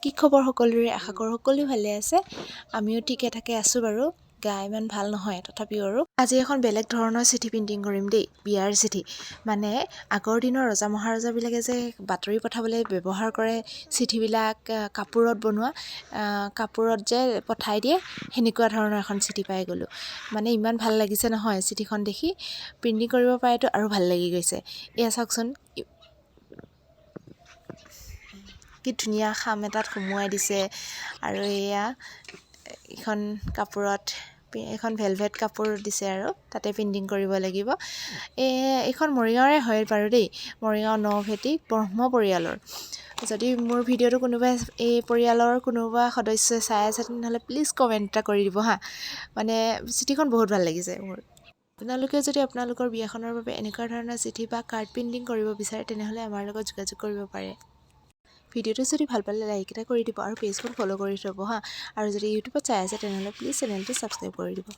কি খবৰ সকলোৰে আশা কৰোঁ সকলো ভালে আছে আমিও ঠিকে ঠাকে আছোঁ বাৰু গা ইমান ভাল নহয় তথাপিও আৰু আজি এখন বেলেগ ধৰণৰ চিঠি প্ৰিণ্টিং কৰিম দেই বিয়াৰ চিঠি মানে আগৰ দিনৰ ৰজা মহাৰজাবিলাকে যে বাতৰি পঠাবলৈ ব্যৱহাৰ কৰে চিঠিবিলাক কাপোৰত বনোৱা কাপোৰত যে পঠাই দিয়ে সেনেকুৱা ধৰণৰ এখন চিঠি পাই গ'লোঁ মানে ইমান ভাল লাগিছে নহয় চিঠিখন দেখি প্ৰিণ্টিং কৰিব পাৰেতো আৰু ভাল লাগি গৈছে এয়া চাওকচোন কি ধুনীয়া খাম এটাত সুমুৱাই দিছে আৰু এয়া এখন কাপোৰত এখন ভেলভেট কাপোৰ দিছে আৰু তাতে প্ৰিণ্টিং কৰিব লাগিব এইখন মৰিগাঁৱৰে হয় বাৰু দেই মৰিগাঁও নভেটি ব্ৰহ্ম পৰিয়ালৰ যদি মোৰ ভিডিঅ'টো কোনোবাই এই পৰিয়ালৰ কোনোবা সদস্যই চাই আছে তেনেহ'লে প্লিজ কমেণ্ট এটা কৰি দিব হা মানে চিঠিখন বহুত ভাল লাগিছে মোৰ আপোনালোকে যদি আপোনালোকৰ বিয়াখনৰ বাবে এনেকুৱা ধৰণৰ চিঠি বা কাৰ্ড প্ৰিণ্টিং কৰিব বিচাৰে তেনেহ'লে আমাৰ লগত যোগাযোগ কৰিব পাৰে ভিডিঅ'টো যদি ভাল পালে লাইক এটা কৰি দিব আৰু পেজখন ফ'ল' কৰি থ'ব হা আৰু যদি ইউটিউবত চাই আছে তেনেহ'লে প্লিজ চেনেলটো ছাবস্ক্ৰাইব কৰি দিব